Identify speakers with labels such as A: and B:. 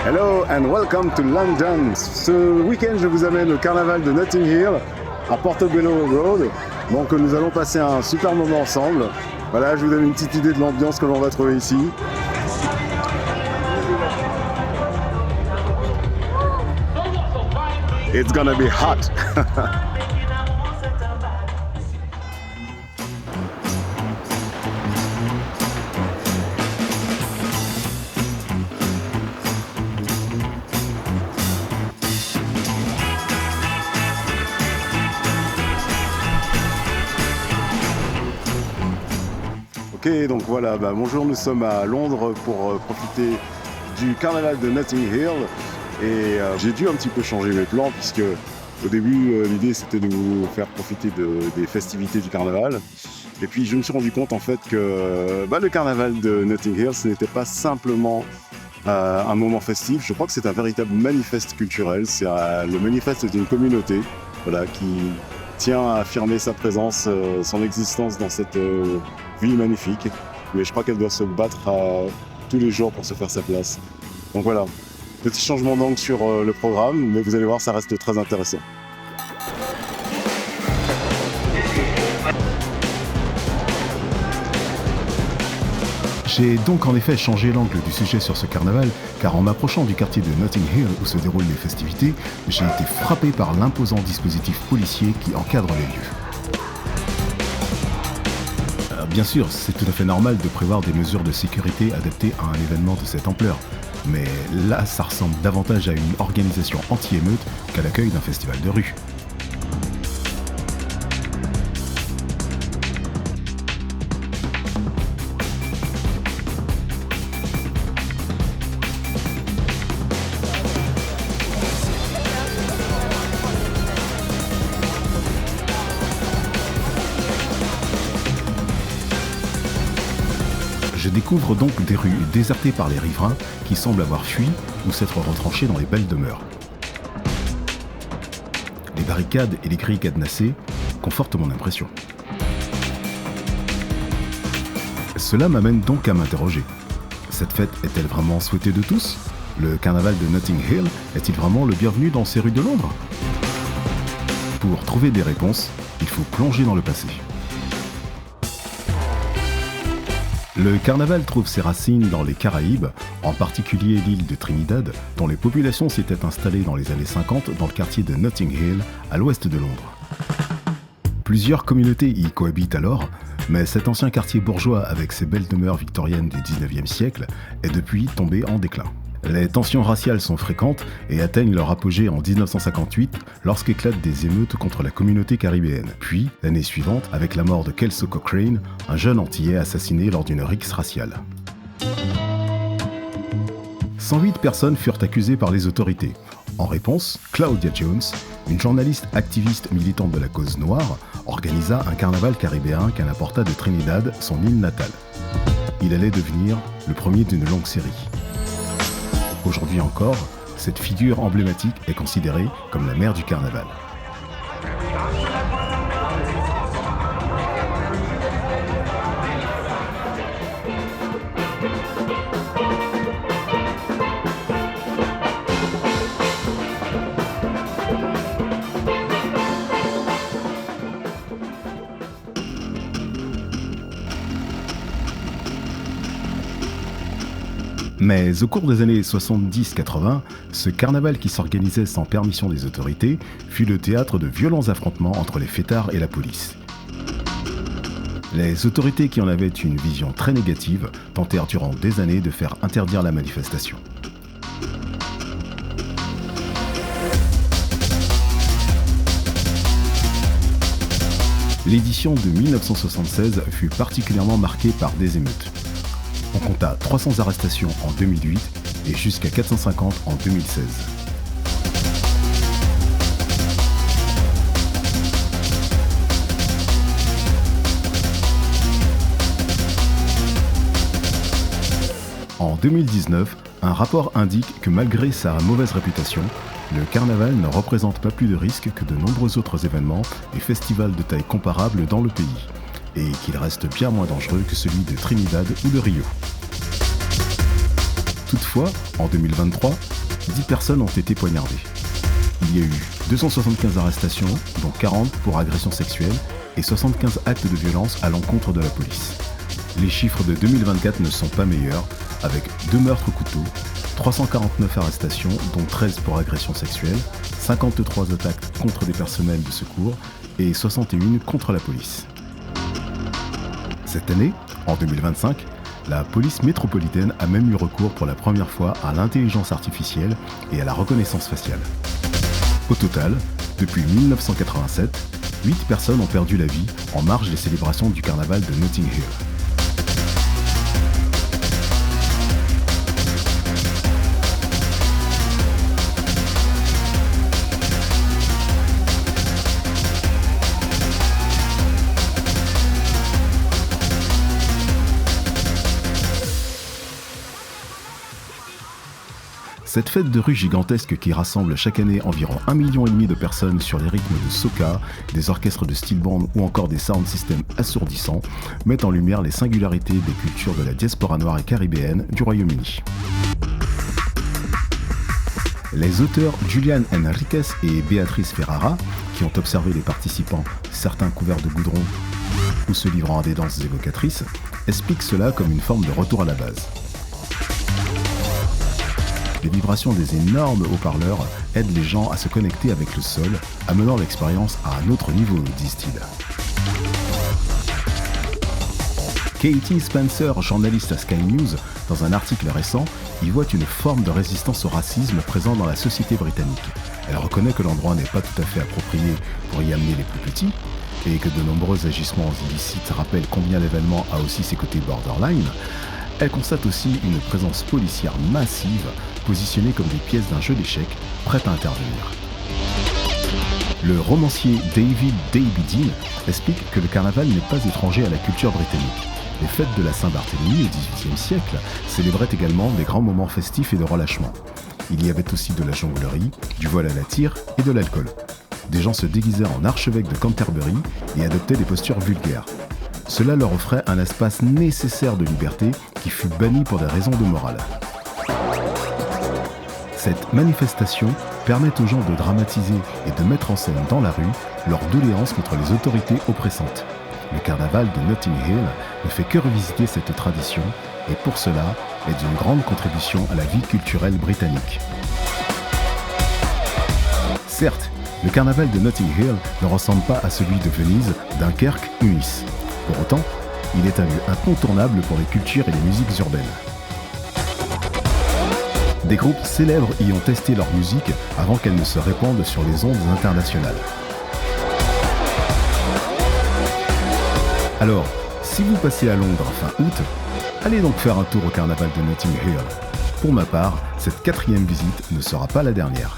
A: Hello and welcome to London. Ce week-end, je vous amène au carnaval de Notting Hill à Portobello Road. Donc nous allons passer un super moment ensemble. Voilà, je vous donne une petite idée de l'ambiance que l'on va trouver ici. It's gonna be hot. Ok, donc voilà, bonjour, nous sommes à Londres pour profiter du carnaval de Notting Hill et j'ai dû un petit peu changer mes plans puisque au début l'idée c'était de vous faire profiter des festivités du carnaval et puis je me suis rendu compte en fait que le carnaval de Notting Hill ce n'était pas simplement un moment festif, je crois que c'est un véritable manifeste culturel, c'est le manifeste d'une communauté qui tient à affirmer sa présence, son existence dans cette ville magnifique, mais je crois qu'elle doit se battre tous les jours pour se faire sa place. Donc voilà, petit changement d'angle sur le programme, mais vous allez voir, ça reste très intéressant.
B: J'ai donc en effet changé l'angle du sujet sur ce carnaval, car en m'approchant du quartier de Notting Hill où se déroulent les festivités, j'ai été frappé par l'imposant dispositif policier qui encadre les lieux. Bien sûr, c'est tout à fait normal de prévoir des mesures de sécurité adaptées à un événement de cette ampleur, mais là, ça ressemble davantage à une organisation anti-émeute qu'à l'accueil d'un festival de rue. Je découvre donc des rues désertées par les riverains qui semblent avoir fui ou s'être retranchés dans les belles demeures. Les barricades et les grilles cadenassées confortent mon impression. Cela m'amène donc à m'interroger. Cette fête est-elle vraiment souhaitée de tous ? Le carnaval de Notting Hill est-il vraiment le bienvenu dans ces rues de Londres ? Pour trouver des réponses, il faut plonger dans le passé. Le carnaval trouve ses racines dans les Caraïbes, en particulier l'île de Trinidad, dont les populations s'étaient installées dans les années 50 dans le quartier de Notting Hill, à l'ouest de Londres. Plusieurs communautés y cohabitent alors, mais cet ancien quartier bourgeois avec ses belles demeures victoriennes du 19e siècle est depuis tombé en déclin. Les tensions raciales sont fréquentes et atteignent leur apogée en 1958 lorsqu'éclatent des émeutes contre la communauté caribéenne. Puis, l'année suivante, avec la mort de Kelso Cochrane, un jeune Antillais assassiné lors d'une rixe raciale. 108 personnes furent accusées par les autorités. En réponse, Claudia Jones, une journaliste activiste militante de la cause noire, organisa un carnaval caribéen qu'elle apporta de Trinidad, son île natale. Il allait devenir le premier d'une longue série. Aujourd'hui encore, cette figure emblématique est considérée comme la mère du carnaval. Mais au cours des années 70-80, ce carnaval qui s'organisait sans permission des autorités fut le théâtre de violents affrontements entre les fêtards et la police. Les autorités qui en avaient une vision très négative tentèrent durant des années de faire interdire la manifestation. L'édition de 1976 fut particulièrement marquée par des émeutes. On compta 300 arrestations en 2008 et jusqu'à 450 en 2016. En 2019, un rapport indique que malgré sa mauvaise réputation, le carnaval ne représente pas plus de risques que de nombreux autres événements et festivals de taille comparable dans le pays, et qu'il reste bien moins dangereux que celui de Trinidad ou de Rio. Toutefois, en 2023, 10 personnes ont été poignardées. Il y a eu 275 arrestations, dont 40 pour agression sexuelle et 75 actes de violence à l'encontre de la police. Les chiffres de 2024 ne sont pas meilleurs, avec 2 meurtres au couteau, 349 arrestations, dont 13 pour agression sexuelle, 53 attaques contre des personnels de secours et 61 contre la police. Cette année, en 2025, la police métropolitaine a même eu recours pour la première fois à l'intelligence artificielle et à la reconnaissance faciale. Au total, depuis 1987, 8 personnes ont perdu la vie en marge des célébrations du carnaval de Notting Hill. Cette fête de rue gigantesque qui rassemble chaque année environ 1,5 million de personnes sur les rythmes de soca, des orchestres de steel band ou encore des sound systems assourdissants met en lumière les singularités des cultures de la diaspora noire et caribéenne du Royaume-Uni. Les auteurs Julian Henriques et Beatrice Ferrara, qui ont observé les participants, certains couverts de goudron ou se livrant à des danses évocatrices, expliquent cela comme une forme de retour à la base. Les vibrations des énormes haut-parleurs aident les gens à se connecter avec le sol, amenant l'expérience à un autre niveau, disent-ils. Katie Spencer, journaliste à Sky News, dans un article récent, y voit une forme de résistance au racisme présent dans la société britannique. Elle reconnaît que l'endroit n'est pas tout à fait approprié pour y amener les plus petits, et que de nombreux agissements illicites rappellent combien l'événement a aussi ses côtés borderline. Elle constate aussi une présence policière massive, positionnée comme des pièces d'un jeu d'échecs, prêtes à intervenir. Le romancier David Dean explique que le carnaval n'est pas étranger à la culture britannique. Les fêtes de la Saint-Barthélemy au XVIIIe siècle célébraient également des grands moments festifs et de relâchement. Il y avait aussi de la jonglerie, du vol à la tire et de l'alcool. Des gens se déguisaient en archevêques de Canterbury et adoptaient des postures vulgaires. Cela leur offrait un espace nécessaire de liberté qui fut banni pour des raisons de morale. Cette manifestation permet aux gens de dramatiser et de mettre en scène dans la rue leur doléance contre les autorités oppressantes. Le carnaval de Notting Hill ne fait que revisiter cette tradition et pour cela est d'une grande contribution à la vie culturelle britannique. Certes, le carnaval de Notting Hill ne ressemble pas à celui de Venise, Dunkerque ou Nice. Pour autant, il est un lieu incontournable pour les cultures et les musiques urbaines. Des groupes célèbres y ont testé leur musique avant qu'elle ne se répande sur les ondes internationales. Alors, si vous passez à Londres fin août, allez donc faire un tour au carnaval de Notting Hill. Pour ma part, cette 4e visite ne sera pas la dernière.